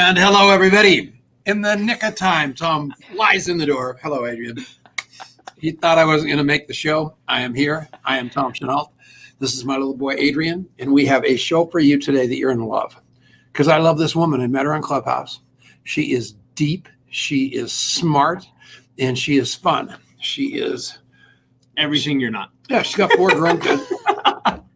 And hello, everybody. In the nick of time, Tom flies in the door. Hello, Adrian. He thought I wasn't going to make the show. I am here. I am Tom Chenault. This is my little boy, Adrian, and we have a show for you today that you're going to love. Because I love this woman. I met her on Clubhouse. She is deep. She is smart, and she is fun. She is everything you're not. Yeah, she's got 4 grown kids.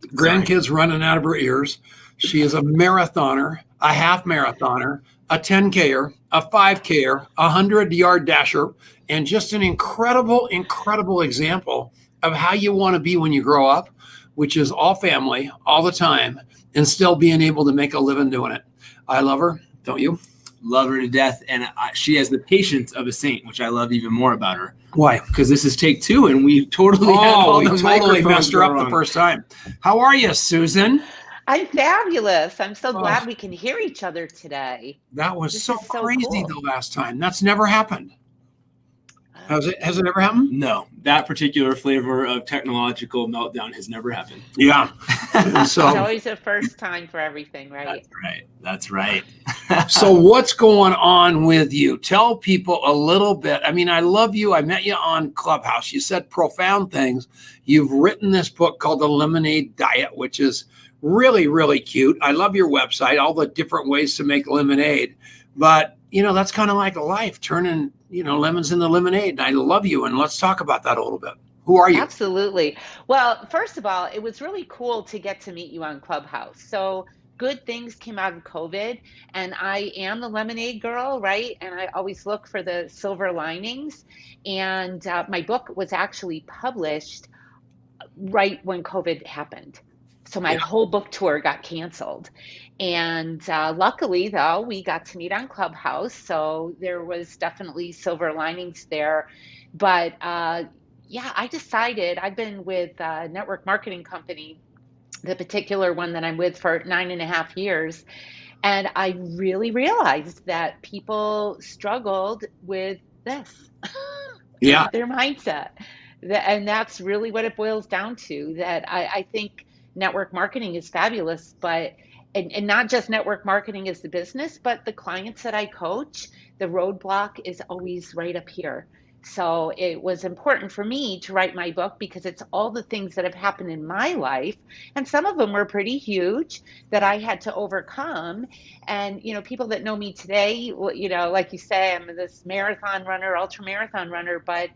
Grandkids running out of her ears. She is a marathoner, a half marathoner, a 10Ker, a 5Ker, a 100-yard dasher, and just an incredible, incredible example of how you want to be when you grow up, which is all family, all the time, and still being able to make a living doing it. I love her, don't you? Love her to death, and she has the patience of a saint, which I love even more about her. Why? Because this is take 2, and we totally messed her up the first time. How are you, Susan? I'm fabulous. I'm so glad we can hear each other today. That was so crazy the last time. That's never happened. Has it ever happened? No, that particular flavor of technological meltdown has never happened. Yeah. So it's always a first time for everything, right? That's right. So what's going on with you? Tell people a little bit. I mean, I love you. I met you on Clubhouse. You said profound things. You've written this book called The Lemonade Diet, which is really, really cute. I love your website, all the different ways to make lemonade. But, you know, that's kind of like life, turning, lemons into lemonade. And I love you. And let's talk about that a little bit. Who are you? Absolutely. Well, first of all, it was really cool to get to meet you on Clubhouse. So good things came out of COVID. And I am the lemonade girl, right? And I always look for the silver linings. And my book was actually published right when COVID happened. So my whole book tour got canceled. And luckily, though, we got to meet on Clubhouse. So there was definitely silver linings there. But I decided I've been with a network marketing company, the particular one that I'm with for 9.5 years. And I really realized that people struggled with this, their mindset. And that's really what it boils down to, that I think network marketing is fabulous, but and not just network marketing as the business, but the clients that I coach, the roadblock is always right up here. So it was important for me to write my book because it's all the things that have happened in my life. And some of them were pretty huge that I had to overcome. And, people that know me today, like you say, I'm this marathon runner, ultra marathon runner, but,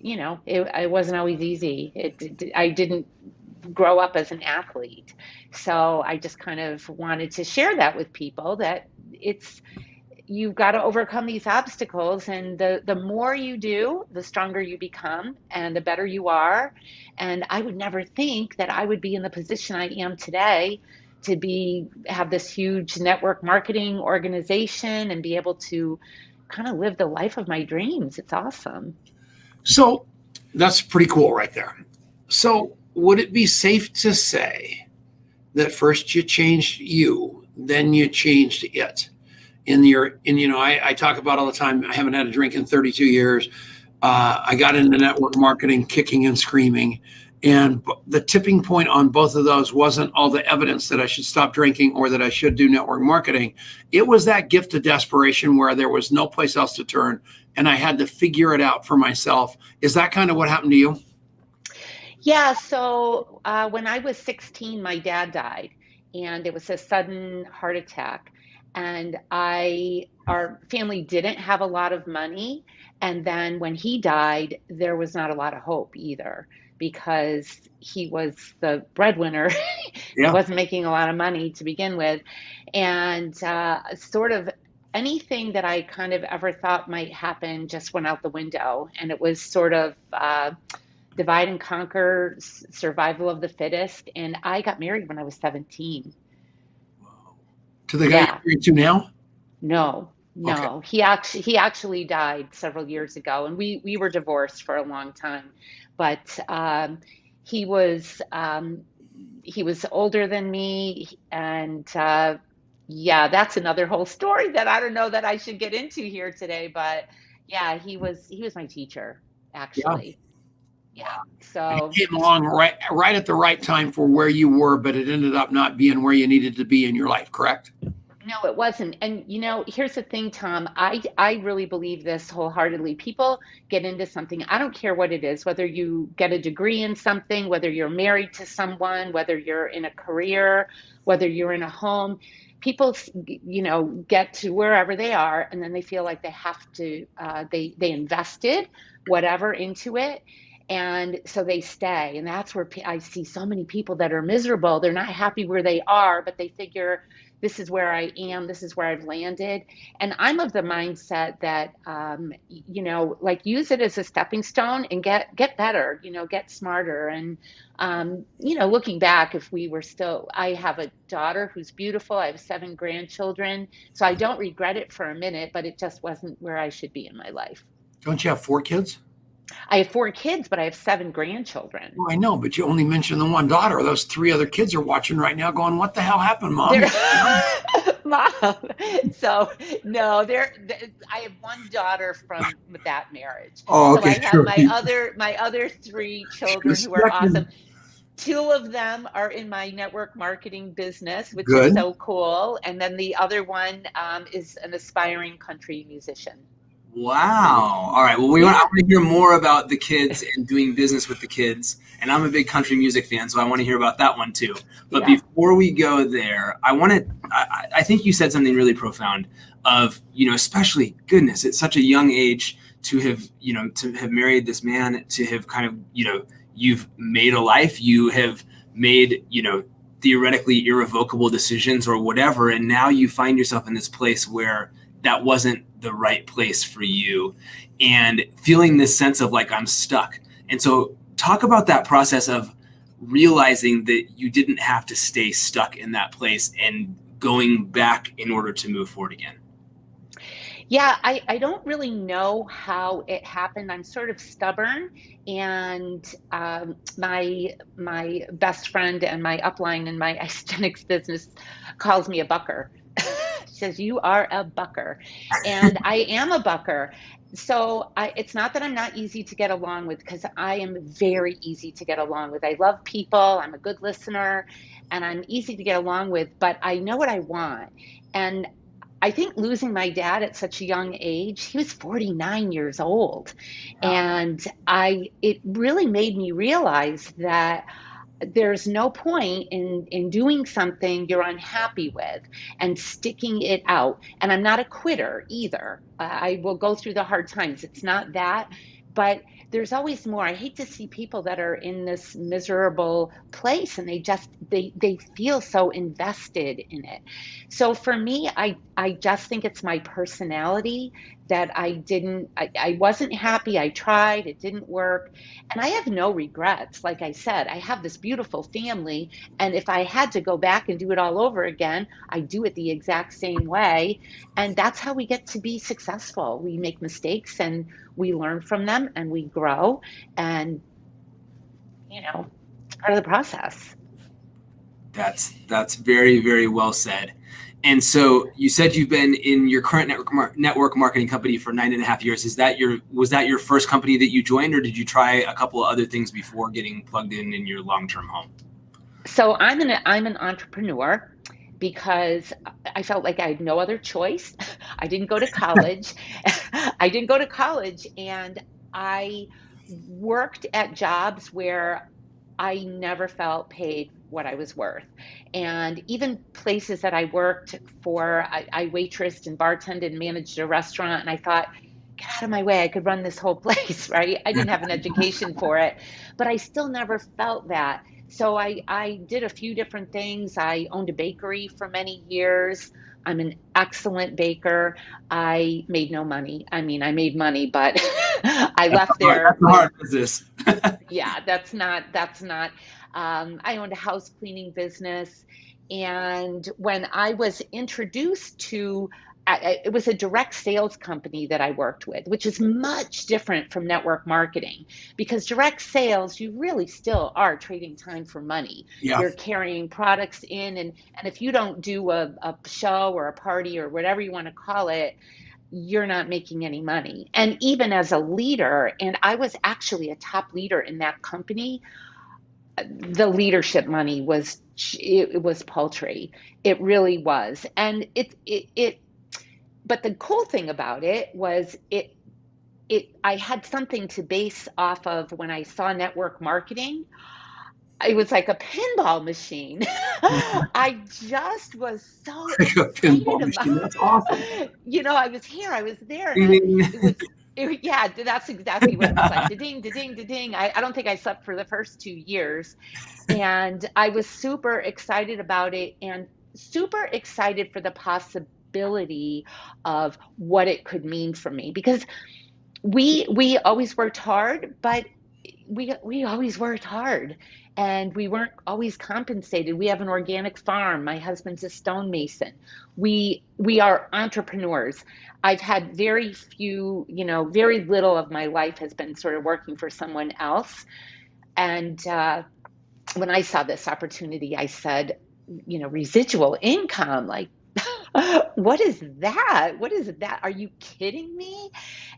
it wasn't always easy. I didn't grow up as an athlete. So I just kind of wanted to share that with people, that you've got to overcome these obstacles, and the more you do, the stronger you become and the better you are. And I would never think that I would be in the position I am today to have this huge network marketing organization and be able to kind of live the life of my dreams. It's awesome. So that's pretty cool right there. So would it be safe to say that first you changed you, then you changed it? I talk about all the time, I haven't had a drink in 32 years. I got into network marketing, kicking and screaming. And the tipping point on both of those wasn't all the evidence that I should stop drinking or that I should do network marketing. It was that gift of desperation where there was no place else to turn, and I had to figure it out for myself. Is that kind of what happened to you? Yeah. So when I was 16, my dad died, and it was a sudden heart attack. And our family didn't have a lot of money. And then when he died, there was not a lot of hope either, because he was the breadwinner. He wasn't making a lot of money to begin with. And sort of anything that I kind of ever thought might happen just went out the window. And it was sort of divide and conquer, survival of the fittest. And I got married when I was 17. To the guy you're married to now? No. Okay. He actually died several years ago, and we were divorced for a long time. But he was older than me, and that's another whole story that I don't know that I should get into here today. But he was my teacher, actually. Yeah. So it came along right at the right time for where you were, but it ended up not being where you needed to be in your life, correct? No, it wasn't. And here's the thing, Tom. I really believe this wholeheartedly. People get into something. I don't care what it is, whether you get a degree in something, whether you're married to someone, whether you're in a career, whether you're in a home. People, get to wherever they are, and then they feel like they have to. They invested whatever into it, and so they stay. And that's where I see so many people that are miserable. They're not happy where they are, but they figure this is where I am, this is where I've landed. And I'm of the mindset that, like use it as a stepping stone and get better, get smarter. And, looking back, if we were still, I have a daughter who's beautiful. I have 7 grandchildren. So I don't regret it for a minute, but it just wasn't where I should be in my life. Don't you have 4 kids? I have 4 kids, but I have 7 grandchildren. Well, I know, but you only mentioned the one daughter. Those 3 other kids are watching right now going, what the hell happened, Mom? Mom. So no, I have one daughter from that marriage. Oh, okay, so I have sure. my other 3 children who are awesome. 2 of them are in my network marketing business, which Good. is so cool. And then the other one is an aspiring country musician. Wow. All right. Well, I want to hear more about the kids and doing business with the kids. And I'm a big country music fan, so I want to hear about that one too. But before we go there, I think you said something really profound of, especially, goodness, at such a young age to have married this man, to have kind of, you've made a life, you have made, theoretically irrevocable decisions or whatever. And now you find yourself in this place where that wasn't the right place for you, and feeling this sense of like, I'm stuck. And so talk about that process of realizing that you didn't have to stay stuck in that place and going back in order to move forward again. Yeah, I don't really know how it happened. I'm sort of stubborn, and my best friend and my upline in my Isogenics business calls me a bucker. She says, "You are a bucker," and I am a bucker. So it's not that I'm not easy to get along with, because I am very easy to get along with. I love people. I'm a good listener, and I'm easy to get along with. But I know what I want, and I think losing my dad at such a young age, he was 49 years old. And it really made me realize that there's no point in doing something you're unhappy with and sticking it out. And I'm not a quitter either. I will go through the hard times. It's not that, but there's always more. I hate to see people that are in this miserable place and they feel so invested in it. So for me, I just think it's my personality that I wasn't happy. I tried, it didn't work. And I have no regrets. Like I said, I have this beautiful family. And if I had to go back and do it all over again, I do it the exact same way. And that's how we get to be successful. We make mistakes and we learn from them and we grow. And, it's part of the process. That's very, very well said. And so you said you've been in your current network marketing company for 9.5 years. Was that your first company that you joined, or did you try a couple of other things before getting plugged in your long-term home? So I'm an entrepreneur because I felt like I had no other choice. I didn't go to college. And I worked at jobs where I never felt paid what I was worth. And even places that I worked for, I waitressed and bartended and managed a restaurant. And I thought, get out of my way, I could run this whole place, right? I didn't have an education for it, but I still never felt that. So I did a few different things. I owned a bakery for many years. I'm an excellent baker. I made no money. I mean, I made money, but I left there. That's a hard business. Yeah, that's not. I owned a house cleaning business. And when I was introduced to, it was a direct sales company that I worked with, which is much different from network marketing, because direct sales, you really still are trading time for money. Yeah. You're carrying products in, and if you don't do a show or a party or whatever you want to call it, you're not making any money. And even as a leader, and I was actually a top leader in that company, the leadership money it was paltry. It really was. And but the cool thing about it was I had something to base off of when I saw network marketing. It was like a pinball machine. I just was so Like a excited pinball about, machine. That's awesome. I was here, I was there, and Ding. it was, yeah, that's exactly what it was like. Da-ding, da-ding, da-ding. I don't think I slept for the first 2 years. And I was super excited about it and super excited for the possibility of what it could mean for me. Because we always worked hard, but we always worked hard and we weren't always compensated. We have an organic farm. My husband's a stonemason. We are entrepreneurs. I've had very few, very little of my life has been sort of working for someone else. And when I saw this opportunity, I said, residual income, like, what is that? What is that? Are you kidding me?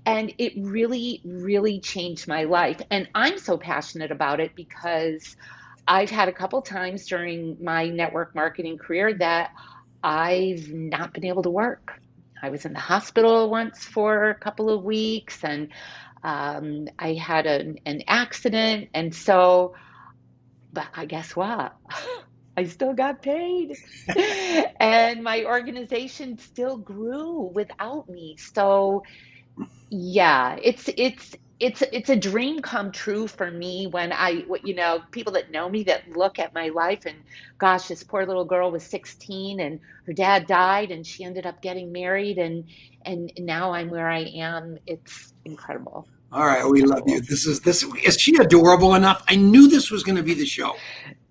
And it really, really changed my life. And I'm so passionate about it because I've had a couple times during my network marketing career that I've not been able to work. I was in the hospital once for a couple of weeks, and I had an accident. And so, but I guess what? I still got paid. And my organization still grew without me. So yeah, it's a dream come true for me when people that know me that look at my life and gosh, this poor little girl was 16 and her dad died and she ended up getting married and now I'm where I am. It's incredible. All right, we love you. This is she adorable enough? I knew this was going to be the show.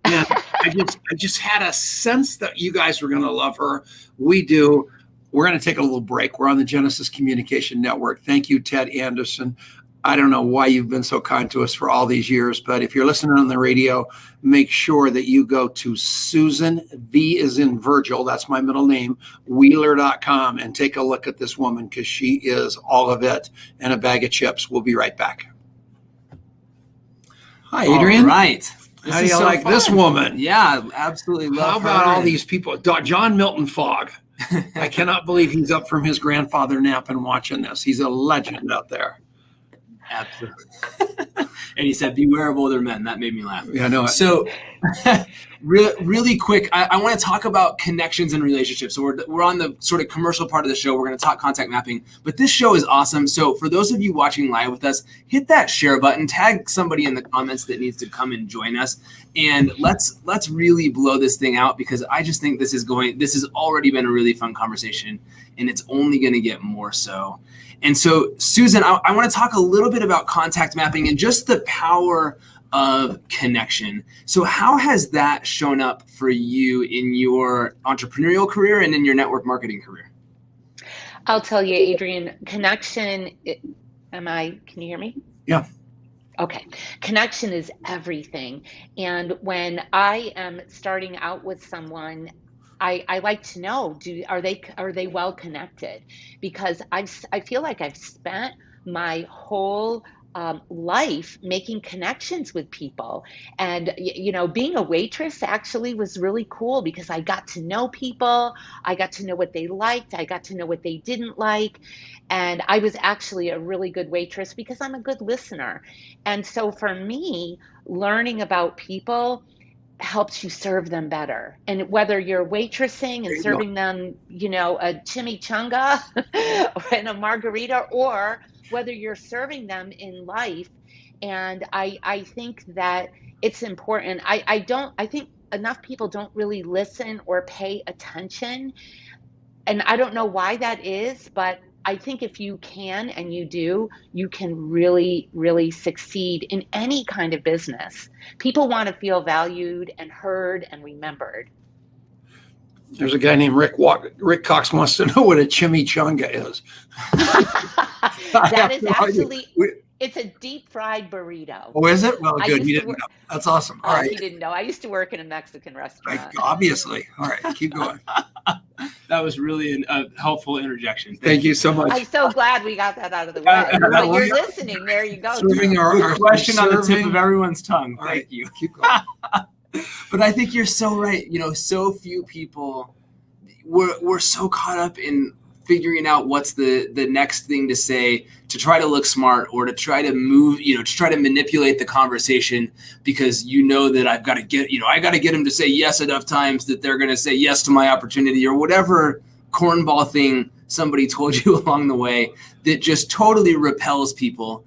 And I just had a sense that you guys were going to love her. We do. We're going to take a little break. We're on the Genesis Communication Network. Thank you, Ted Anderson. I don't know why you've been so kind to us for all these years, but if you're listening on the radio, make sure that you go to Susan, V is in Virgil, that's my middle name, Wheeler.com, and take a look at this woman because she is all of it and a bag of chips. We'll be right back. Hi, Adrian. All right. How do you like this woman? Yeah, absolutely love How about her. all these people? John Milton Fogg. I cannot believe he's up from his grandfather nap and watching this. He's a legend out there. Absolutely. And he said, beware of older men. That made me laugh. Yeah, I know it. So really quick, I want to talk about connections and relationships. So we're on the sort of commercial part of the show. We're going to talk contact mapping, but this show is awesome. So for those of you watching live with us, hit that share button, tag somebody in the comments that needs to come and join us. And let's really blow this thing out because I just think this has already been a really fun conversation and it's only going to get more so. And so, Susan, I want to talk a little bit about contact mapping and just the power of connection. So how has that shown up for you in your entrepreneurial career and in your network marketing career? I'll tell you, Adrian, connection, can you hear me? Yeah. Okay. Connection is everything. And when I am starting out with someone, I like to know, are they well connected? Because I feel like I've spent my whole life making connections with people. And, being a waitress actually was really cool because I got to know people. I got to know what they liked. I got to know what they didn't like. And I was actually a really good waitress because I'm a good listener. And so for me, learning about people helps you serve them better. And whether you're waitressing and serving them, a chimichanga and a margarita, or whether you're serving them in life. And I think that it's important. I think enough people don't really listen or pay attention. And I don't know why that is, but I think if you can and you do, you can really, really succeed in any kind of business. People want to feel valued and heard and remembered. There's a guy named Rick Cox wants to know what a chimichanga is. That is actually It's a deep fried burrito. Oh, is it? Well, I good. used You to didn't work. know. That's awesome. All Oh, right. he didn't know. I used to work in a Mexican restaurant. Obviously. All right. Keep going. That was really a helpful interjection. Thank you so much. I'm so glad we got that out of the way. But you're listening. There you go. Serving Tim. our Question on the tip serving- of everyone's tongue. All right. Thank you. Keep going. But I think you're so right. So few people, we're so caught up in figuring out what's the next thing to say to try to look smart or to try to move, to try to manipulate the conversation because that I got to get them to say yes enough times that they're going to say yes to my opportunity or whatever cornball thing somebody told you along the way that just totally repels people,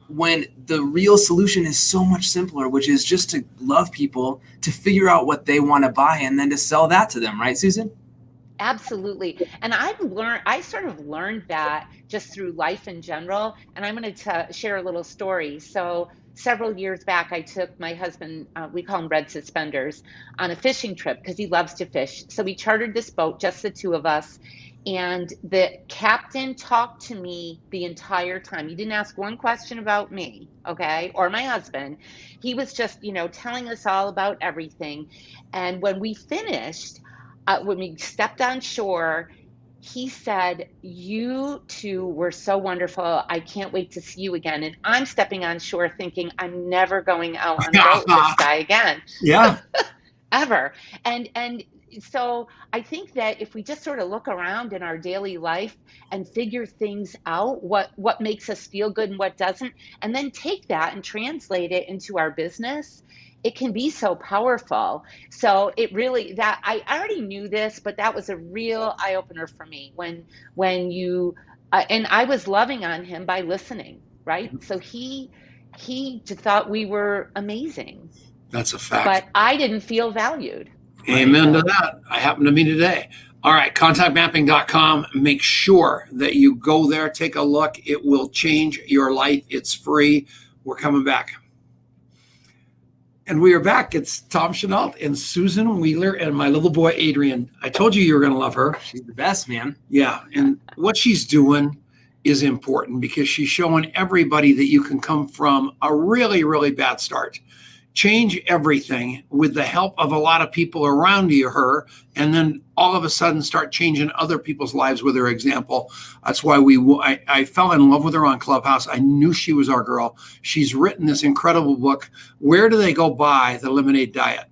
when the real solution is so much simpler, which is just to love people, to figure out what they want to buy and then to sell that to them. Right, Susan? Absolutely. And I sort of learned that just through life in general. And I'm going to share a little story. So several years back, I took my husband, we call him Red Suspenders, on a fishing trip because he loves to fish. So we chartered this boat, just the two of us. And the captain talked to me the entire time. He didn't ask one question about me, okay, or my husband. He was just, telling us all about everything. And when we finished, when we stepped on shore, he said, "You two were so wonderful. I can't wait to see you again." And I'm stepping on shore thinking, I'm never going out on a boat with this guy again. Yeah. Ever. And so I think that if we just sort of look around in our daily life and figure things out, what makes us feel good and what doesn't, and then take that and translate it into our business, it can be so powerful. So it really, that I already knew this, but that was a real eye opener for me when you and I was loving on him by listening, right? So he just thought we were amazing, That's a fact. but I didn't feel valued. Amen to that. I happen to be today. All right, contactmapping.com. Make sure that you go there, take a look. It will change your life. It's free. We're coming back. And we are back. It's Tom Chenault and Susan Wheeler and my little boy, Adrian. I told you were going to love her. She's the best, man. Yeah. And what she's doing is important because she's showing everybody that you can come from a really, really bad start, change everything with the help of a lot of people around her, and then all of a sudden start changing other people's lives with her example. That's why I fell in love with her on Clubhouse. I knew she was our girl. She's written this incredible book. Where do they go buy the Lemonade Diet?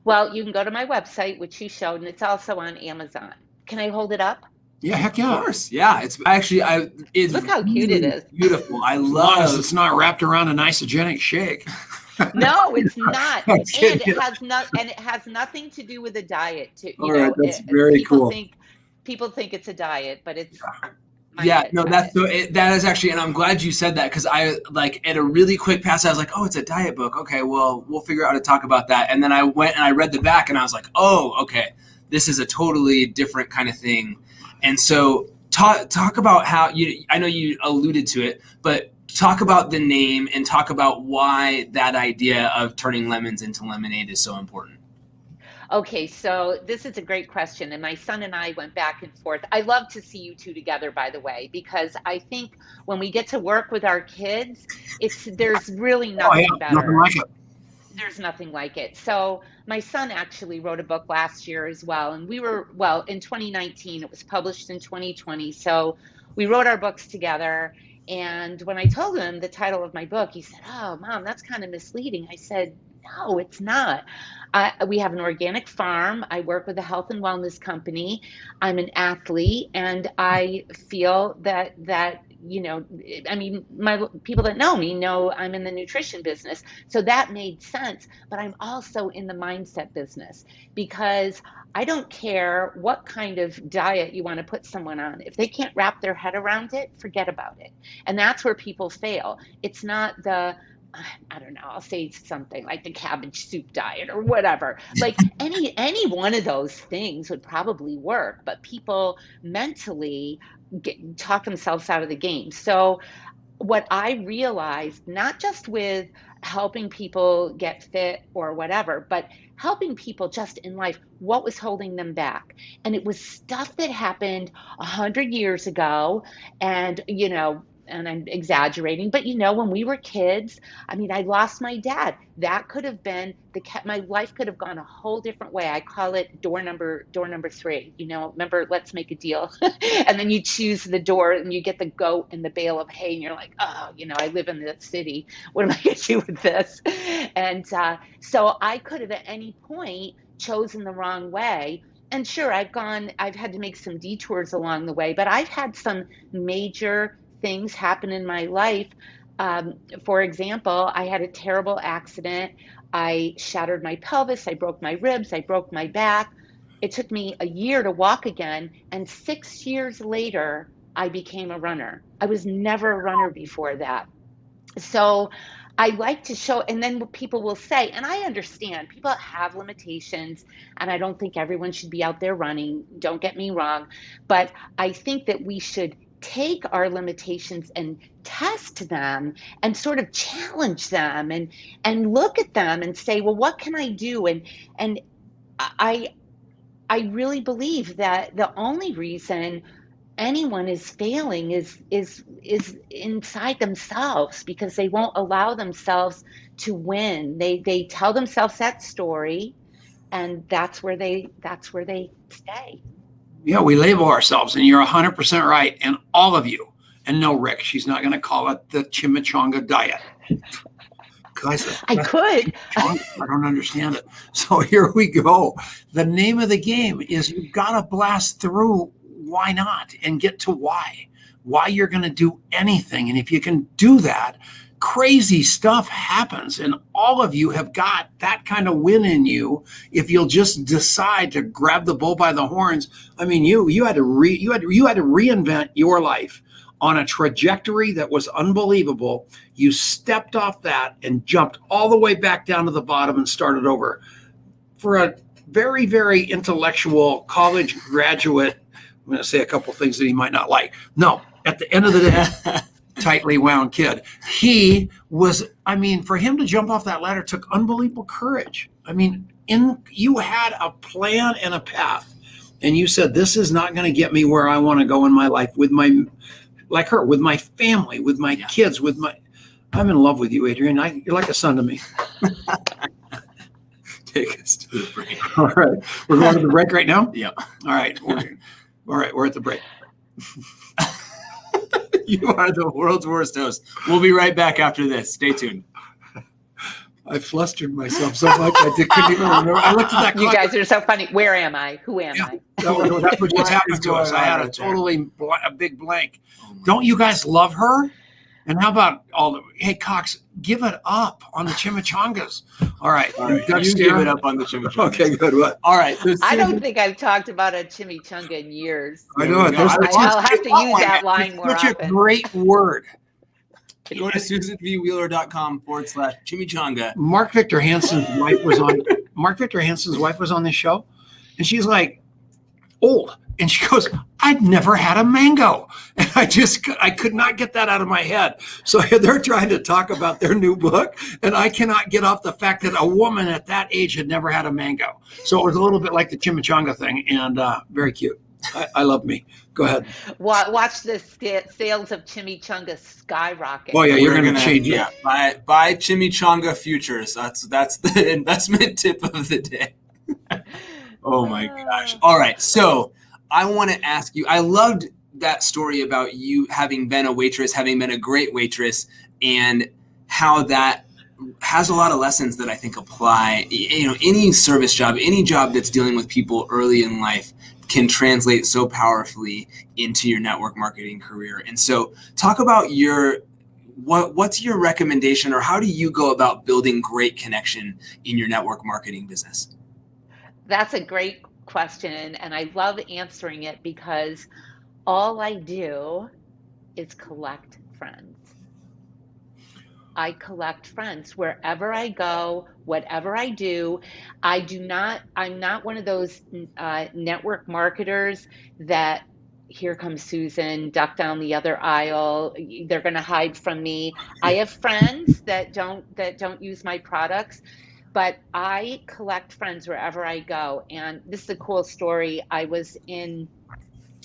Well, you can go to my website, which you showed, and it's also on Amazon. Can I hold it up? Yeah, heck yeah. Of course. Yeah. It's actually, it's Look how cute it is. Beautiful. I As long as love it's not wrapped around an isogenic shake. No, it's not. I'm And kidding. it has nothing to do with a diet. All right, that's very cool. People think it's a diet, but it's that is actually, and I'm glad you said that because I at a really quick pass, I was like, oh, it's a diet book. Okay, well, we'll figure out how to talk about that. And then I went and I read the back and I was like, oh, okay, this is a totally different kind of thing. And so talk about how I know you alluded to it, but talk about the name and talk about why that idea of turning lemons into lemonade is so important. Okay, so this is a great question. And my son and I went back and forth. I love to see you two together, by the way, because I think when we get to work with our kids, there's really nothing better. Nothing like it. There's nothing like it. So my son actually wrote a book last year as well. And in 2019, it was published in 2020. So we wrote our books together. And when I told him the title of my book, he said, "Oh, Mom, that's kind of misleading." I said, "No, it's not. We have an organic farm. I work with a health and wellness company. I'm an athlete, and I feel that my people that know me know I'm in the nutrition business. So that made sense. But I'm also in the mindset business because I don't care what kind of diet you want to put someone on. If they can't wrap their head around it, forget about it. And that's where people fail. It's not I don't know, I'll say something like the cabbage soup diet or whatever. Like any one of those things would probably work, but people mentally talk themselves out of the game. So what I realized, not just with helping people get fit or whatever, but helping people just in life, what was holding them back. And it was stuff that happened 100 years ago and, and I'm exaggerating, but when we were kids, I mean, I lost my dad. That could have been my life could have gone a whole different way. I call it door number 3. Remember, let's make a deal. And then you choose the door and you get the goat and the bale of hay and you're like, oh, I live in the city. What am I going to do with this? And so I could have at any point chosen the wrong way. And sure, I've had to make some detours along the way, but I've had some major things happen in my life. For example, I had a terrible accident. I shattered my pelvis, I broke my ribs, I broke my back. It took me a year to walk again. And 6 years later, I became a runner. I was never a runner before that. So I like to show, and then people will say, and I understand people have limitations, and I don't think everyone should be out there running. Don't get me wrong. But I think that we should take our limitations and test them and sort of challenge them and look at them and say, well, what can I do? And I I really believe that the only reason anyone is failing is inside themselves, because they won't allow themselves to win. They tell themselves that story, and that's where they stay. Yeah, we label ourselves, and you're 100% right. And all of you, and no, Rick, she's not going to call it the chimichanga diet. Guys, I could. I don't understand it. So here we go. The name of the game is you've got to blast through why not and get to why you're going to do anything. And if you can do that, crazy stuff happens. And all of you have got that kind of win in you if you'll just decide to grab the bull by the horns. I mean, you had to reinvent your life on a trajectory that was unbelievable. You stepped off that and jumped all the way back down to the bottom and started over. For a very, very intellectual college graduate, I'm going to say a couple things that he might not like. No, at the end of the day, tightly wound kid. He was, for him to jump off that ladder took unbelievable courage. You had a plan and a path, and you said, this is not going to get me where I want to go in my life with my family, with my kids, I'm in love with you, Adrian. You're like a son to me. Take us to the break. All right. We're going to the break right now? Yep. All right. We're at the break. You are the world's worst host. We'll be right back after this. Stay tuned. I flustered myself so much couldn't even remember. I looked at that clock. You guys are so funny. Where am I? Who am I? That's what just happened to us. I had a big blank. Don't you guys love her? And how about hey, Cox, give it up on the chimichangas. All right. You give it up on the chimichangas. Okay, good. What? All right. I don't think I've talked about a chimichanga in years. I know. I'll have to use that line more often. Such a great word. Go to SusanVWheeler.com/chimichanga. Mark Victor Hansen's wife was on this show, and she's like old, and she goes, "I'd never had a mango," and I could not get that out of my head. So they're trying to talk about their new book, and I cannot get off the fact that a woman at that age had never had a mango. So it was a little bit like the chimichanga thing, and very cute. I love me. Go ahead. Watch the sales of chimichanga skyrocket. Oh yeah, you're going to change it. Yeah, buy chimichanga futures. That's the investment tip of the day. Oh my gosh! All right, so I want to ask you. I loved that story about you having been a waitress, having been a great waitress, and how that has a lot of lessons that I think apply. Any service job, any job that's dealing with people early in life can translate so powerfully into your network marketing career. And so talk about what's your recommendation, or how do you go about building great connection in your network marketing business? That's a great question, and I love answering it because all I do is collect friends. I collect friends wherever I go, whatever I do. I'm not one of those network marketers that, here comes Susan, duck down the other aisle, they're going to hide from me. I have friends that don't use my products, but I collect friends wherever I go. And this is a cool story. I was in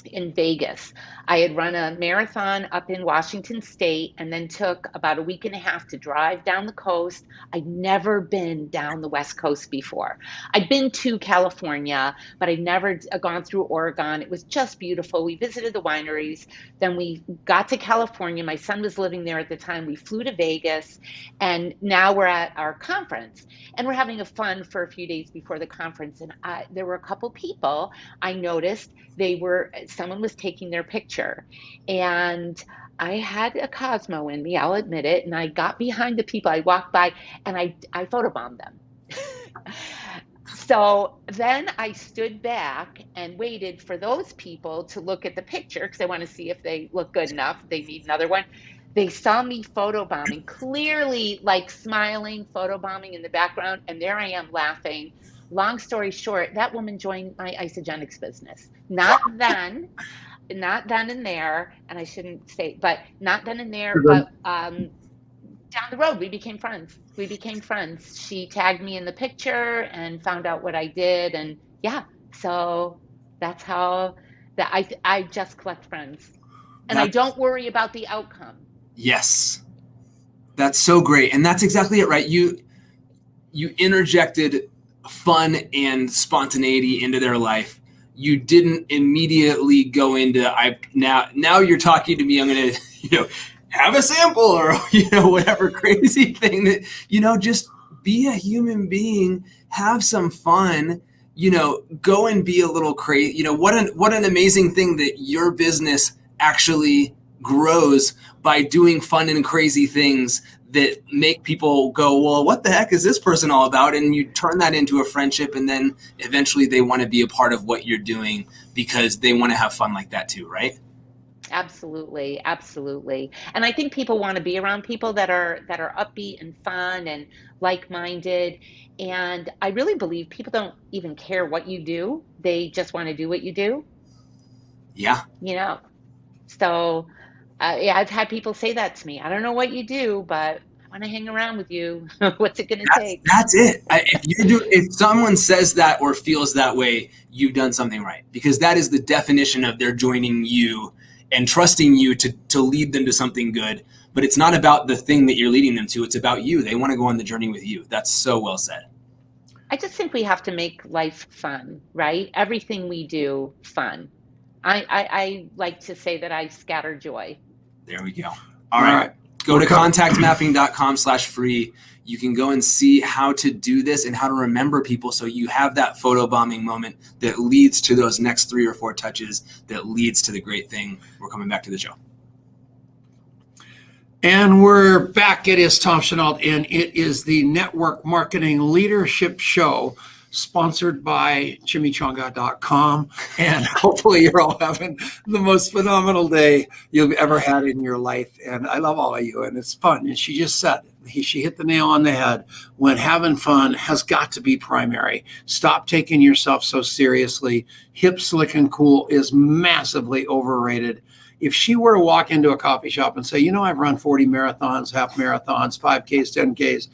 in Vegas. I had run a marathon up in Washington State and then took about a week and a half to drive down the coast. I'd never been down the West Coast before. I'd been to California, but I'd never gone through Oregon. It was just beautiful. We visited the wineries. Then we got to California. My son was living there at the time. We flew to Vegas, and now we're at our conference. And we're having a fun for a few days before the conference. And there were a couple people I noticed someone was taking their picture, and I had a Cosmo in me, I'll admit it, and I got behind the people. I walked by and I photobombed them. So then I stood back and waited for those people to look at the picture because I want to see if they look good enough, if they need another one. They saw me photobombing, clearly like smiling, photobombing in the background, and there I am laughing. Long story short, that woman joined my Isogenics business. Not then and there, and I shouldn't say, but not then and there, but down the road, we became friends. She tagged me in the picture and found out what I did, and yeah, so that's how I just collect friends, and I don't worry about the outcome. Yes, that's so great, and that's exactly it, right? You interjected fun and spontaneity into their life. You didn't immediately go into now you're talking to me, I'm going to have a sample or whatever crazy thing that just be a human being, have some fun, go and be a little crazy. What an amazing thing that your business actually grows by doing fun and crazy things that make people go, well, what the heck is this person all about? And you turn that into a friendship, and then eventually they want to be a part of what you're doing because they want to have fun like that too, right? Absolutely. And I think people want to be around people that are upbeat and fun and like-minded. And I really believe people don't even care what you do. They just want to do what you do. Yeah. So yeah, I've had people say that to me. I don't know what you do, but I want to hang around with you. What's it going to take? That's it. If someone says that or feels that way, you've done something right, because that is the definition of they're joining you and trusting you to lead them to something good. But it's not about the thing that you're leading them to. It's about you. They want to go on the journey with you. That's so well said. I just think we have to make life fun, right? Everything we do fun. I like to say that I scatter joy. There we go. All right. Go to contactmapping.com/free. You can go and see how to do this and how to remember people, so you have that photobombing moment that leads to those next 3 or 4 touches, that leads to the great thing. We're coming back to the show. And we're back. It is Tom Chenault, and it is the Network Marketing Leadership Show, sponsored by chimichanga.com. And hopefully you're all having the most phenomenal day you've ever had in your life. And I love all of you, and it's fun. And she just said, she hit the nail on the head when having fun has got to be primary. Stop taking yourself so seriously. Hip, slick, and cool is massively overrated. If she were to walk into a coffee shop and say, I've run 40 marathons, half marathons, 5Ks, 10Ks,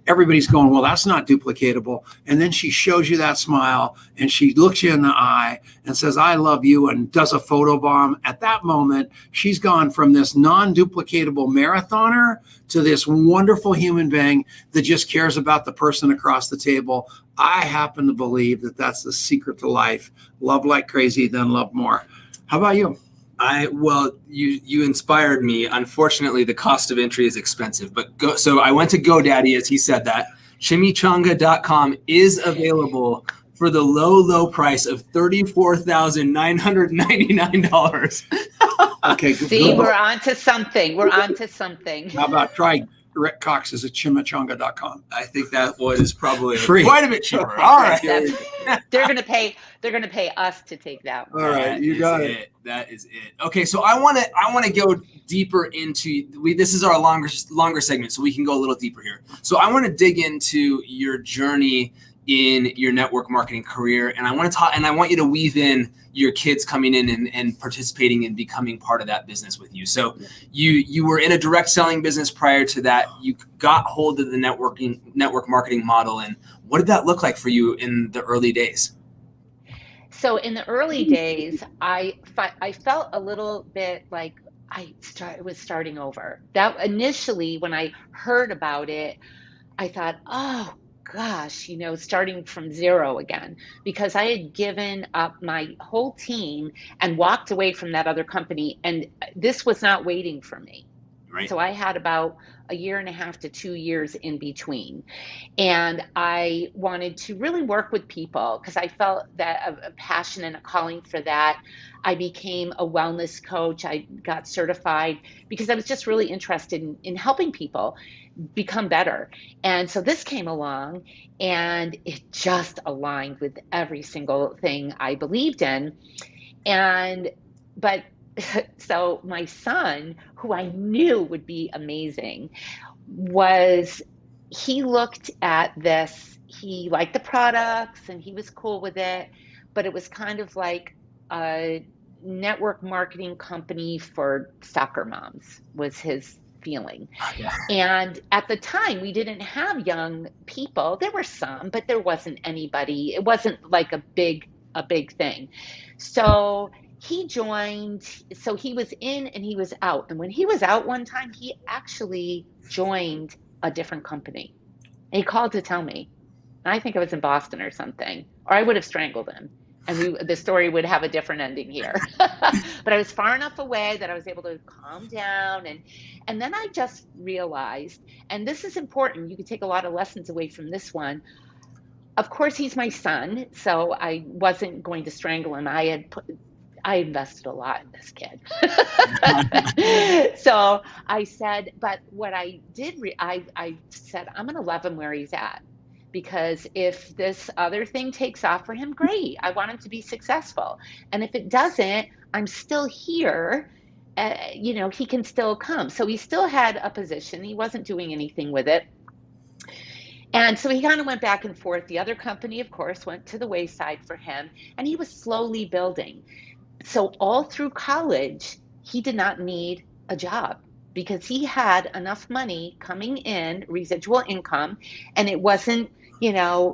everybody's going, well, that's not duplicatable. And then she shows you that smile and she looks you in the eye and says, I love you, and does a photobomb. At that moment, she's gone from this non-duplicatable marathoner to this wonderful human being that just cares about the person across the table. I happen to believe that that's the secret to life. Love like crazy, then love more. How about you? You inspired me. Unfortunately, the cost of entry is expensive, so I went to GoDaddy, as he said that. Chimichanga.com is available for the low price of $34,999. Okay. See, we're on to something. How about try Rick Cox's at chimichanga.com? I think that was probably free, quite a bit cheaper. All right. They're going to pay us to take that one. All right, you got it. That is it. Okay, so I want to go deeper into this is our longer segment, so we can go a little deeper here. So I want to dig into your journey in your network marketing career, and I want to talk, and I want you to weave in your kids coming in and participating and becoming part of that business with you. So you were in a direct selling business prior to that. You got hold of the network marketing model, and what did that look like for you in the early days? So in the early days, I felt a little bit like was starting over. That initially, when I heard about it, I thought, oh gosh, starting from zero again, because I had given up my whole team and walked away from that other company, and this was not waiting for me. Right. So I had about a year and a half to 2 years in between. And I wanted to really work with people because I felt that a passion and a calling for that. I became a wellness coach. I got certified because I was just really interested in helping people become better. And so this came along and it just aligned with every single thing I believed in. And, but so my son, who I knew would be amazing, was he looked at this, he liked the products and he was cool with it, but it was kind of like a network marketing company for soccer moms was his feeling. Yeah. And at the time, we didn't have young people. There were some, but there wasn't anybody. It wasn't like a big thing. So he joined. So he was in and he was out. And when he was out one time, he actually joined a different company. And he called to tell me. And I think it was in Boston or something, or I would have strangled him. And the story would have a different ending here. But I was far enough away that I was able to calm down. And then I just realized, and this is important, you could take a lot of lessons away from this one. Of course, he's my son, so I wasn't going to strangle him. I invested a lot in this kid. So I said, but what I did, I said, I'm going to love him where he's at. Because if this other thing takes off for him, great. I want him to be successful. And if it doesn't, I'm still here. He can still come. So he still had a position. He wasn't doing anything with it. And so he kind of went back and forth. The other company, of course, went to the wayside for him. And he was slowly building. So all through college, he did not need a job, because he had enough money coming in, residual income, and it wasn't,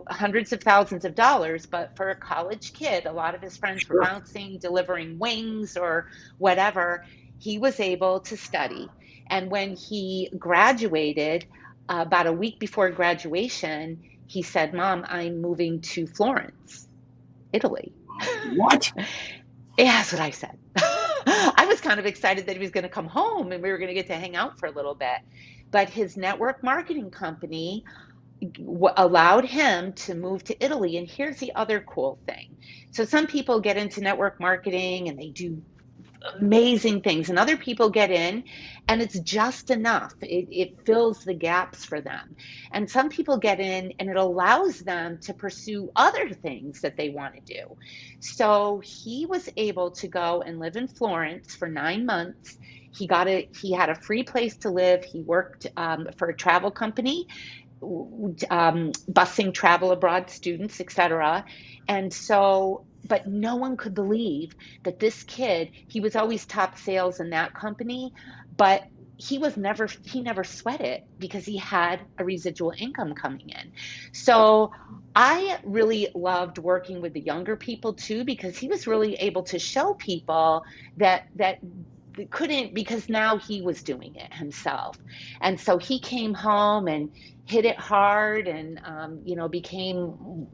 hundreds of thousands of dollars, but for a college kid, a lot of his friends were bouncing, delivering wings or whatever. He was able to study. And when he graduated, about a week before graduation, he said, Mom, I'm moving to Florence, Italy. What? Yeah, that's what I said. I was kind of excited that he was going to come home and we were going to get to hang out for a little bit. But his network marketing company allowed him to move to Italy. And here's the other cool thing. So some people get into network marketing and they do amazing things, and other people get in and it's just enough. It fills the gaps for them. And some people get in and it allows them to pursue other things that they want to do. So he was able to go and live in Florence for 9 months. He had a free place to live. He worked for a travel company, busing travel abroad students, etc. And so, but no one could believe that this kid, he was always top sales in that company, but he never sweat it because he had a residual income coming in. So I really loved working with the younger people too, because he was really able to show people that couldn't, because now he was doing it himself. And so he came home and hit it hard and, became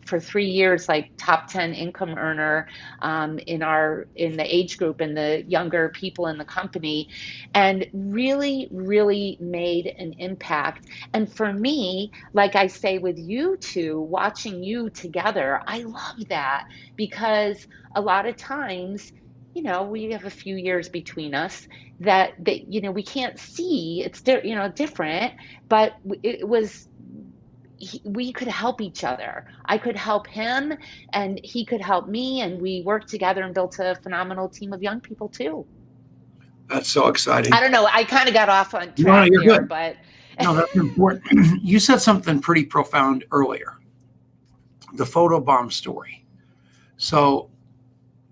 for 3 years, like top 10 income earner in the age group and the younger people in the company, and really, really made an impact. And for me, like I say with you two, watching you together, I love that, because a lot of times, we have a few years between us that we can't see. It's different, but we could help each other. I could help him and he could help me, and we worked together and built a phenomenal team of young people too. That's so exciting. I don't know. I kind of got off on track No, you're there, good. but No, that's important. You said something pretty profound earlier. The photobomb story. So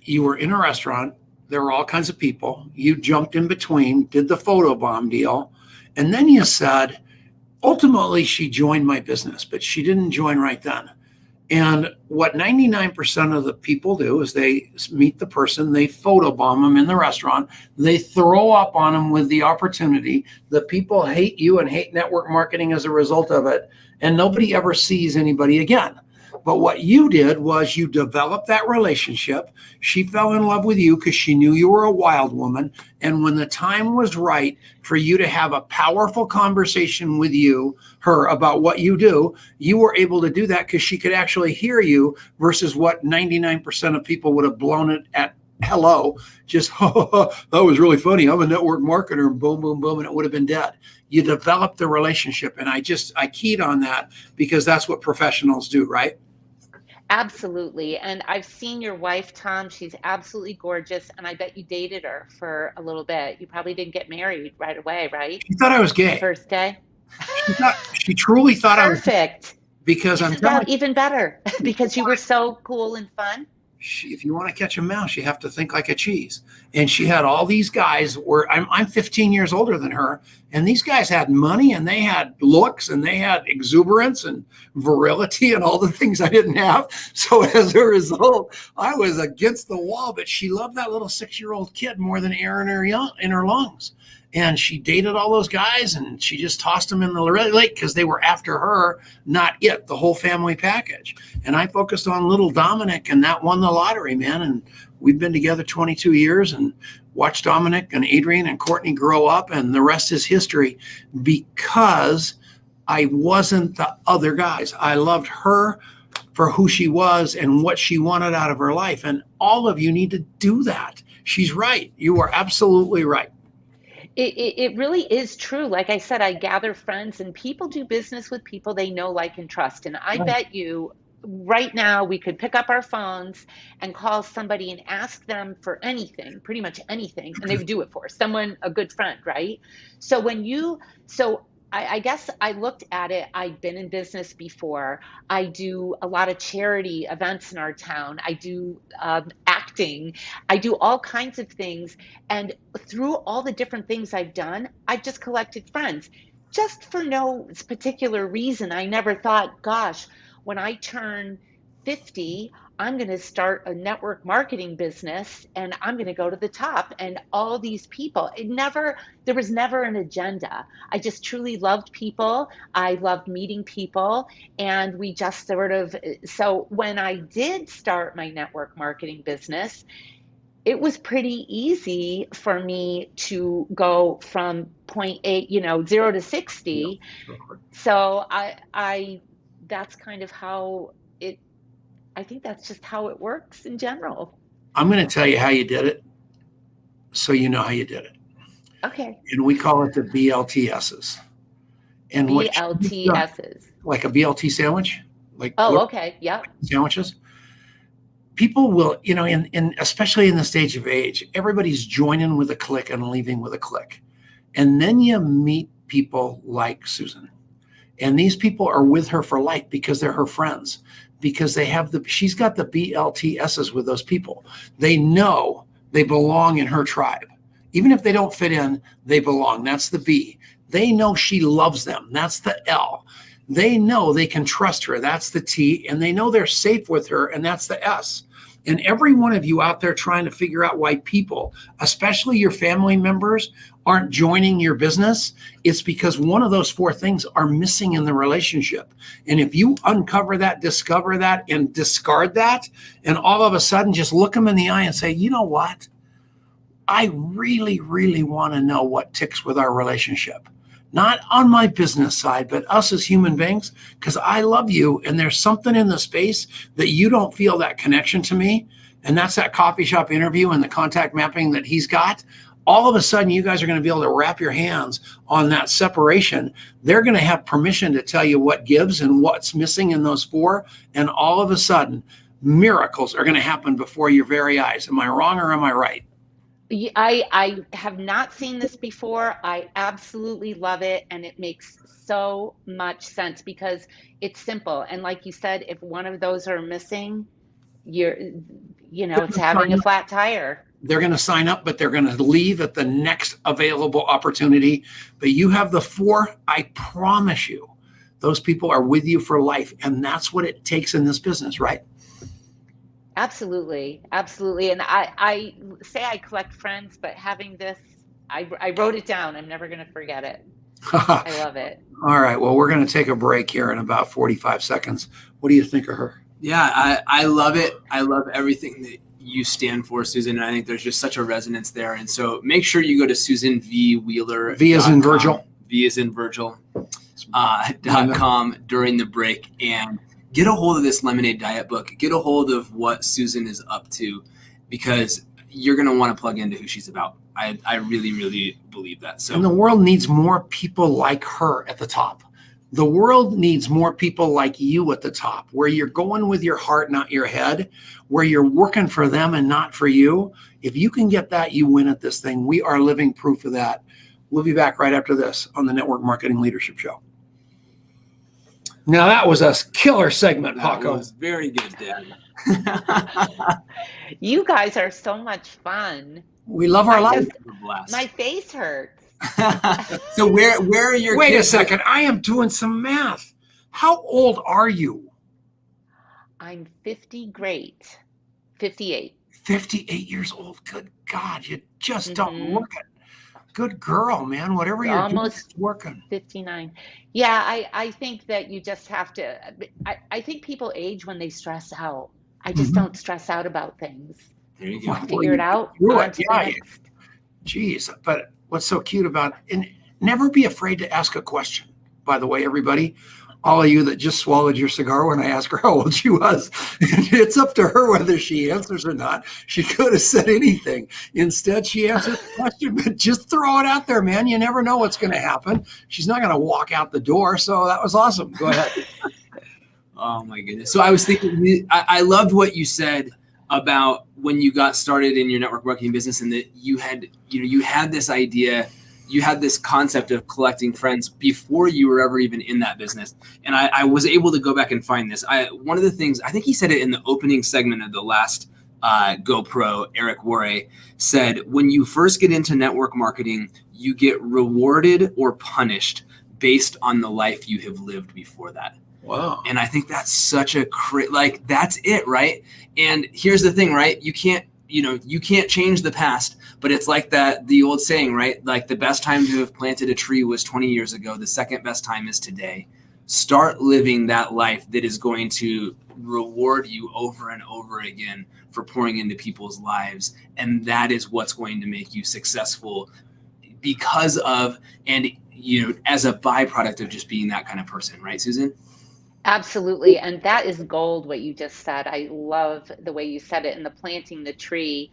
you were in a restaurant. There were all kinds of people. You jumped in between, did the photobomb deal. And then you said, ultimately, she joined my business, but she didn't join right then. And what 99% of the people do is they meet the person, they photobomb them in the restaurant, they throw up on them with the opportunity. The people hate you and hate network marketing as a result of it, and nobody ever sees anybody again. But what you did was you developed that relationship. She fell in love with you because she knew you were a wild woman. And when the time was right for you to have a powerful conversation with her about what you do, you were able to do that because she could actually hear you versus what 99% of people would have blown it at hello. Just, that was really funny. I'm a network marketer, and boom, boom, boom, and it would have been dead. You developed the relationship. And I keyed on that because that's what professionals do, right? Absolutely. And I've seen your wife, Tom. She's absolutely gorgeous. And I bet you dated her for a little bit. You probably didn't get married right away, right? She thought I was The gay. first day? She truly thought I was gay Perfect. because I'm telling you, Even better because you were so cool and fun. if you want to catch a mouse, you have to think like a cheese. And she had all these guys where I'm 15 years older than her. And these guys had money and they had looks and they had exuberance and virility and all the things I didn't have. So as a result, I was against the wall, but she loved that little 6-year-old kid more than air in her lungs. And she dated all those guys and she just tossed them in the lake because they were after her, not it, the whole family package. And I focused on little Dominic, and that won the lottery, man. And we've been together 22 years and watched Dominic and Adrian and Courtney grow up, and the rest is history because I wasn't the other guys. I loved her for who she was and what she wanted out of her life. And all of you need to do that. She's right. You are absolutely right. It really is true. Like I said, I gather friends, and people do business with people they know, like, and trust. And I bet you right now we could pick up our phones and call somebody and ask them for anything, pretty much anything, and they would do it for us. Someone, a good friend, right? So I guess I looked at it. I've been in business before. I do a lot of charity events in our town. I do acting. I do all kinds of things. And through all the different things I've done, I've just collected friends just for no particular reason. I never thought, gosh, when I turn 50, I'm going to start a network marketing business and I'm going to go to the top. And all these people, there was never an agenda. I just truly loved people. I loved meeting people. And we just so when I did start my network marketing business, it was pretty easy for me to go from point 0 to 60. Yeah. So that's kind of how I think that's just how it works in general. I'm going to tell you how you did it so you know how you did it. Okay. And we call it the BLTSs. And BLTSs. Like a BLT sandwich? Okay. Yeah. Sandwiches. People will, especially in the stage of age, everybody's joining with a click and leaving with a click. And then you meet people like Susan. And these people are with her for life because they're her friends. Because she's got the BLTSs with those people. They know they belong in her tribe. Even if they don't fit in, they belong. That's the B. They know she loves them. That's the L. They know they can trust her. That's the T. And they know they're safe with her. And that's the S. And every one of you out there trying to figure out why people, especially your family members, aren't joining your business, it's because one of those 4 things are missing in the relationship. And if you uncover that, discover that, and discard that, and all of a sudden just look them in the eye and say, you know what? I really, really want to know what ticks with our relationship. Not on my business side, but us as human beings, because I love you and there's something in the space that you don't feel that connection to me. And that's that coffee shop interview and the contact mapping that he's got. All of a sudden, you guys are going to be able to wrap your hands on that separation. They're going to have permission to tell you what gives and what's missing in those 4. And all of a sudden, miracles are going to happen before your very eyes. Am I wrong or am I right? I have not seen this before. I absolutely love it. And it makes so much sense because it's simple. And like you said, if one of those are missing, it's having a flat tire. They're going to sign up, but they're going to leave at the next available opportunity. But you have the 4, I promise you, those people are with you for life. And that's what it takes in this business, right? Absolutely. Absolutely. And I say I collect friends, but having this, I wrote it down. I'm never going to forget it. I love it. All right. Well, we're going to take a break here in about 45 seconds. What do you think of her? Yeah, I love it. I love everything that you stand for, Susan. And I think there's just such a resonance there. And so make sure you go to Susan V. Wheeler. V as in Virgil. V as in Virgil. .com during the break and get a hold of this Lemonade Diet book. Get a hold of what Susan is up to, because you're going to want to plug into who she's about. I really, really believe that. So, and the world needs more people like her at the top. The world needs more people like you at the top, where you're going with your heart, not your head, where you're working for them and not for you. If you can get that, you win at this thing. We are living proof of that. We'll be back right after this on the Network Marketing Leadership Show. Now, that was a killer segment, Paco. That was very good, Dad. You guys are so much fun. We love our life. My face hurts. So where are your Wait kids? a second. I am doing some math. How old are you? I'm 58. 58 years old. Good God. You just don't look it. Good girl, man. Whatever you're Almost doing, it's working. 59. Yeah, I think that you just have to, I think people age when they stress out. I just don't stress out about things. There you go. Figure it out. On to the next. Geez, but what's so cute about it, and never be afraid to ask a question, by the way, everybody. All of you that just swallowed your cigar when I asked her how old she was, it's up to her whether she answers or not. She could have said anything. Instead, she answered the question, but just throw it out there, man. You never know what's going to happen. She's not going to walk out the door. So that was awesome. Go ahead. Oh my goodness. So I was thinking, I loved what you said about when you got started in your network marketing business, and that you had this idea, you had this concept of collecting friends before you were ever even in that business. And I was able to go back and find this. One of the things, I think he said it in the opening segment of the last GoPro, Eric Worre said, when you first get into network marketing, you get rewarded or punished based on the life you have lived before that. Wow. And I think that's such a that's it, right? And here's the thing, right? You can't change the past, but it's like the old saying, right? Like, the best time to have planted a tree was 20 years ago. The second best time is today. Start living that life that is going to reward you over and over again for pouring into people's lives. And that is what's going to make you successful because of, and as a byproduct of just being that kind of person, right, Susan? Absolutely. And that is gold, what you just said. I love the way you said it, and the planting the tree,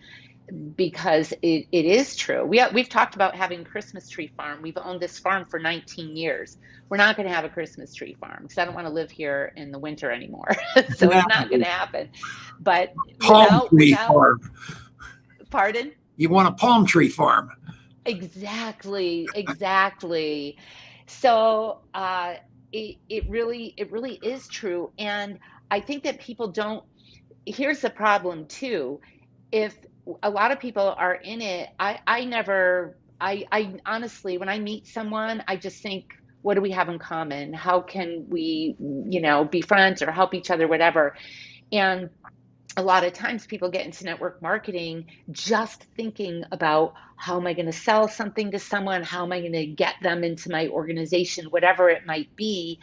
because it is true. We've talked about having a Christmas tree farm. We've owned this farm for 19 years. We're not going to have a Christmas tree farm because I don't want to live here in the winter anymore. So it's not going to happen. But Palm tree farm. Pardon? You want a palm tree farm. Exactly. So it really is true. And I think that people don't, here's the problem too. If a lot of people are in it, I honestly, when I meet someone, I just think, what do we have in common? How can we, be friends or help each other, whatever. And a lot of times people get into network marketing just thinking about, how am I going to sell something to someone? How am I going to get them into my organization, whatever it might be.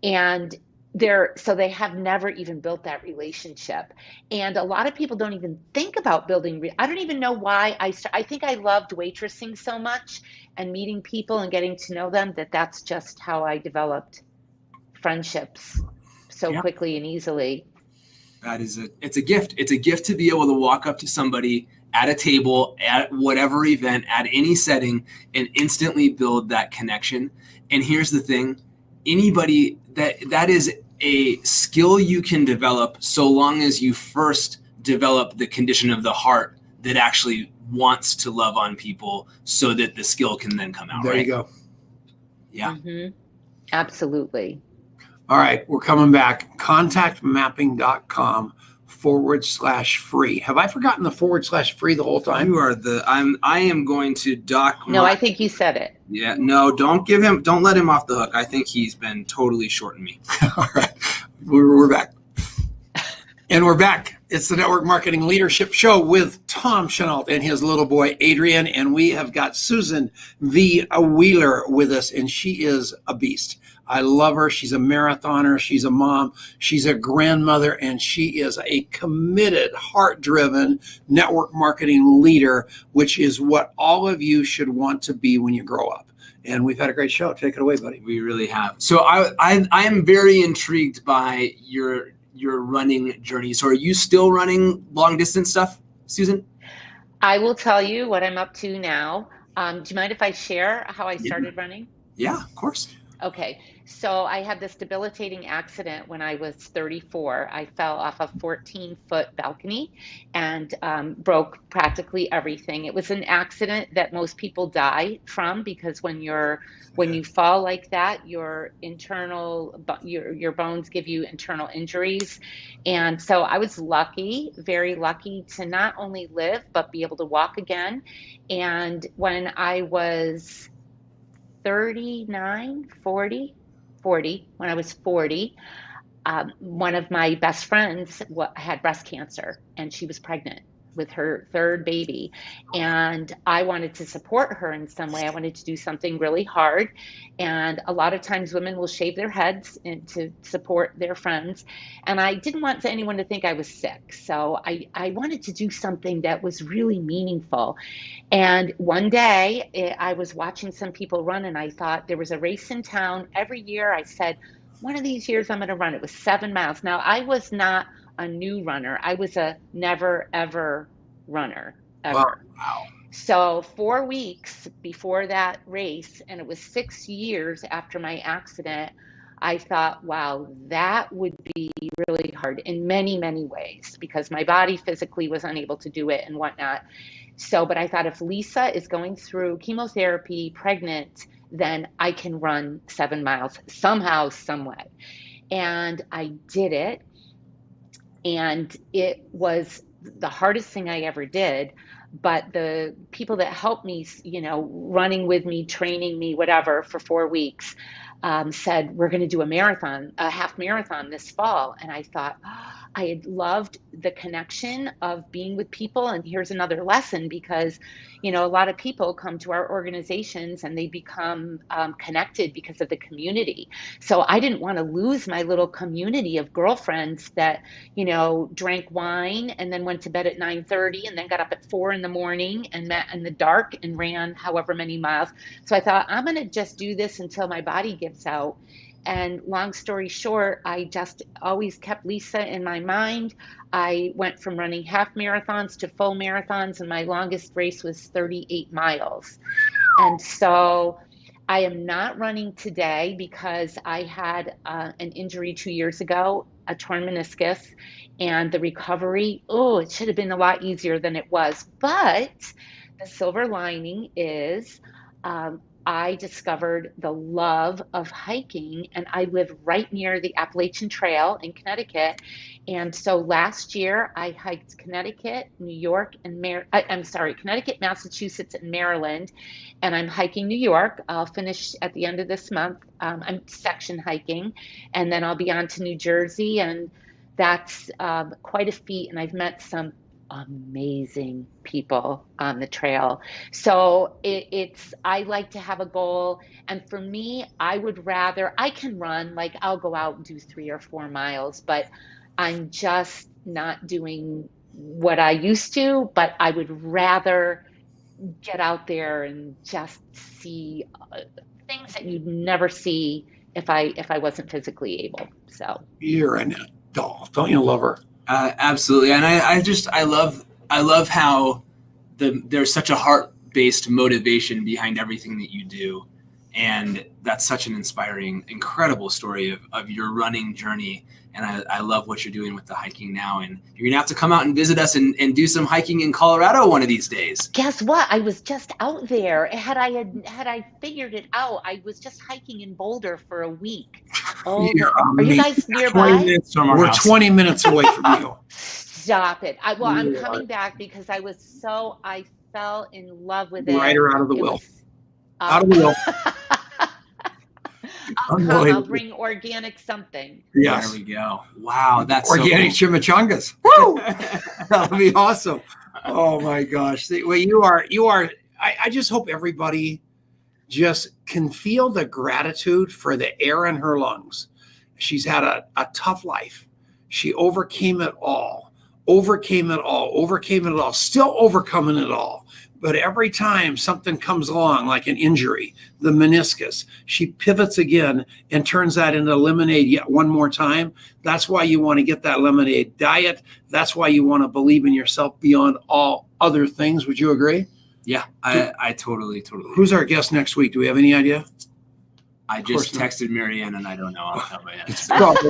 And they have never even built that relationship. And a lot of people don't even think about building. I don't even know why I think I loved waitressing so much and meeting people and getting to know them, that's just how I developed friendships so quickly and easily. It's a gift. It's a gift to be able to walk up to somebody at a table, at whatever event, at any setting, and instantly build that connection. And here's the thing, anybody that is a skill you can develop so long as you first develop the condition of the heart that actually wants to love on people, so that the skill can then come out. There right? you go. Yeah. Mm-hmm. Absolutely. All right, we're coming back. Contactmapping.com /free. Have I forgotten the /free the whole time? You are I am going to dock. No, I think you said it. Yeah, no, don't let him off the hook. I think he's been totally shorting me. All right. We're back. And we're back. It's the Network Marketing Leadership Show with Tom Chenault and his little boy, Adrian. And we have got Susan V. Wheeler with us, and she is a beast. I love her. She's a marathoner. She's a mom. She's a grandmother, and she is a committed, heart-driven network marketing leader, which is what all of you should want to be when you grow up. And we've had a great show. Take it away, buddy. We really have. So I am very intrigued by your running journey. So are you still running long distance stuff, Susan? I will tell you what I'm up to now. Do you mind if I share how I started running? Yeah, of course. Okay, so I had this debilitating accident when I was 34. I fell off a 14-foot balcony and broke practically everything. It was an accident that most people die from, because when you fall like that, your bones give you internal injuries. And so I was lucky, very lucky, to not only live but be able to walk again. And when I was 39, 40, when I was 40, one of my best friends had breast cancer, and she was pregnant with her third baby. And I wanted to support her in some way. I wanted to do something really hard. And a lot of times women will shave their heads to support their friends. And I didn't want anyone to think I was sick. So I wanted to do something that was really meaningful. And one day I was watching some people run, and I thought, there was a race in town every year. I said, one of these years I'm going to run. It was 7 miles. Now, I was not a new runner. I was a never, ever runner, ever. Wow. So 4 weeks before that race, and it was 6 years after my accident, I thought, wow, that would be really hard in many, many ways, because my body physically was unable to do it and whatnot. So, but I thought, if Lisa is going through chemotherapy, pregnant, then I can run 7 miles somehow, some way. And I did it. And it was the hardest thing I ever did. But the people that helped me, running with me, training me, whatever, for 4 weeks, said, we're going to do a half marathon this fall. And I thought, I had loved the connection of being with people. And here's another lesson, because, a lot of people come to our organizations and they become connected because of the community. So I didn't want to lose my little community of girlfriends that, drank wine and then went to bed at 9:30 and then got up at 4 in the morning and met in the dark and ran however many miles. So I thought, I'm going to just do this until my body gives out. And long story short, I just always kept Lisa in my mind. I went from running half marathons to full marathons, and my longest race was 38 miles. And so I am not running today because I had an injury 2 years ago, a torn meniscus, and the recovery, it should have been a lot easier than it was. But the silver lining is I discovered the love of hiking, and I live right near the Appalachian Trail in Connecticut. And so last year I hiked Connecticut, New York, and Connecticut, Massachusetts, and Maryland. And I'm hiking New York. I'll finish at the end of this month. I'm section hiking, and then I'll be on to New Jersey. And that's quite a feat. And I've met some amazing people on the trail. So I like to have a goal. And for me, I can run, like I'll go out and do 3 or 4 miles, but I'm just not doing what I used to. But I would rather get out there and just see things that you'd never see if I wasn't physically able. So You're an doll. Don't you love her? Absolutely. And I love how there's such a heart-based motivation behind everything that you do. And that's such an inspiring, incredible story of your running journey. And I love what you're doing with the hiking now. And you're going to have to come out and visit us and do some hiking in Colorado one of these days. Guess what? I was just out there. Had I figured it out, I was just hiking in Boulder for a week. Oh, are you guys nearby? 20 minutes from our We're house. 20 minutes away from you. Stop it. I'm You coming are back because I fell in love with right it. or out of the It will. was, Out of the will. I'll come. I'll Unbelievable. bring organic something. There Yes. we go. Wow, that's Organic so chimichangas. cool. Woo! That'll be awesome. Oh my gosh. Well, you are, I just hope everybody just can feel the gratitude for the air in her lungs. She's had a tough life. She overcame it all, still overcoming it all. But every time something comes along, like an injury, the meniscus, she pivots again and turns that into lemonade yet one more time. That's why you want to get that lemonade diet. That's why you want to believe in yourself beyond all other things. Would you agree? Yeah, I totally. Who's our guest next week? Do we have any idea? I just texted Marianne and I don't know. I'll tell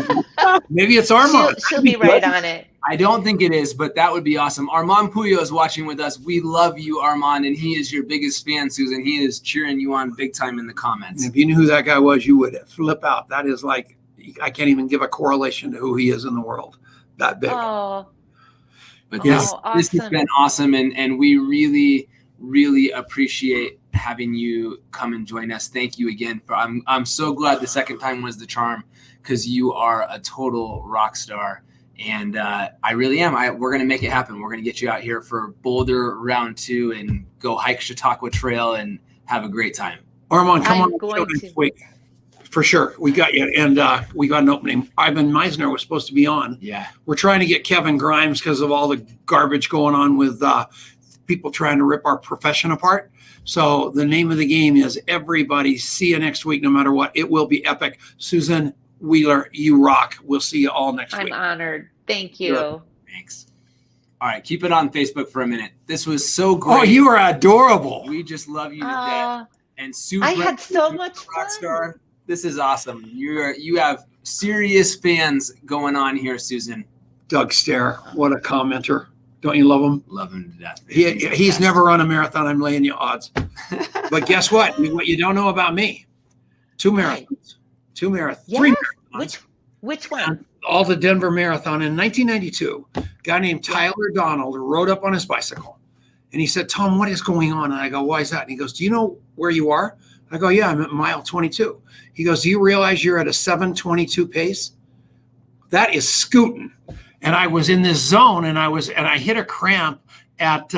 you. Maybe it's Armand. She'll be right on it. I don't think it is, but that would be awesome. Armand Puyo is watching with us. We love you, Armand, and he is your biggest fan, Susan. He is cheering you on big time in the comments. If you knew who that guy was, you would flip out. That is like, I can't even give a correlation to who he is in the world. That big. Oh, But Yes. this has been awesome, and we really appreciate having you come and join us. Thank you again. I'm so glad the second time was the charm, because you are a total rock star. And I really am. We're going to make it happen. We're going to get you out here for Boulder round 2 and go hike Chautauqua Trail and have a great time. Armand, come I'm on the going show next week. For sure. We got you. And we got an opening. Ivan Meisner was supposed to be on. Yeah. We're trying to get Kevin Grimes because of all the garbage going on with people trying to rip our profession apart. So the name of the game is everybody. See you next week, no matter what. It will be epic. Susan Wheeler, you rock. We'll see you all next week. I'm honored. Thank you. Thanks. All right. Keep it on Facebook for a minute. This was so great. Oh, you are adorable. We just love you to death. And Sue, I had so much rock fun. star. This is awesome. You have serious fans going on here, Susan. Doug Stair, what a commenter. Don't you love him? Love him to death. He's never run a marathon. I'm laying you odds. But guess what? What you don't know about me, 2 marathons. 2 marathons. Yeah. 3 marathons. Which one? All the Denver Marathon in 1992. A guy named Tyler Donald rode up on his bicycle. And he said, Tom, what is going on? And I go, why is that? And he goes, do you know where you are? I go, yeah, I'm at mile 22. He goes, do you realize you're at a 7:22 pace? That is scooting. And I was in this zone, and I hit a cramp at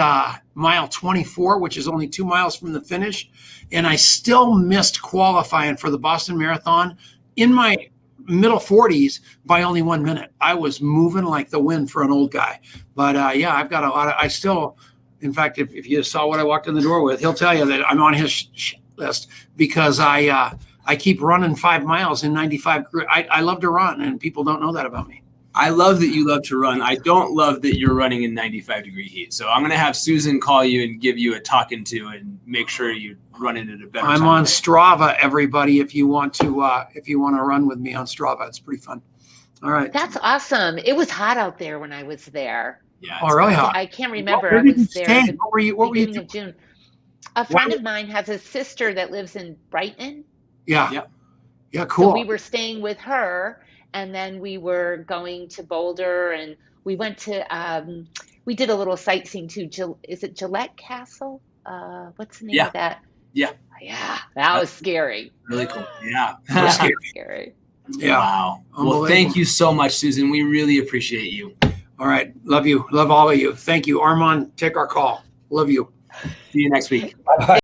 mile 24, which is only 2 miles from the finish. And I still missed qualifying for the Boston Marathon in my middle 40s by only 1 minute. I was moving like the wind for an old guy. But yeah, I've got a lot of, I still, in fact, if you saw what I walked in the door with, he'll tell you that I'm on his list because I keep running 5 miles in 95. I love to run, and people don't know that about me. I love that you love to run. I don't love that you're running in 95-degree heat. So I'm going to have Susan call you and give you a talking to and make sure you run it at a better time. I'm on Strava, everybody. If you want to run with me on Strava, it's pretty fun. All right. That's awesome. It was hot out there when I was there. Yeah. Oh, really hot. I can't remember. Where I did you was there stay? at the What were you beginning doing? of June. A friend of mine has a sister that lives in Brighton. Yeah. Yep. Yeah, cool. So we were staying with her, and then we were going to Boulder, and we went to we did a little sightseeing too. Is it Gillette Castle? What's the name of that? Yeah. Yeah, that was scary. Really cool. Yeah. That's scary. Scary. Yeah. Wow. Well, thank you so much, Susan. We really appreciate you. All right. Love you. Love all of you. Thank you. Armand, take our call. Love you. See you next week. Bye-bye.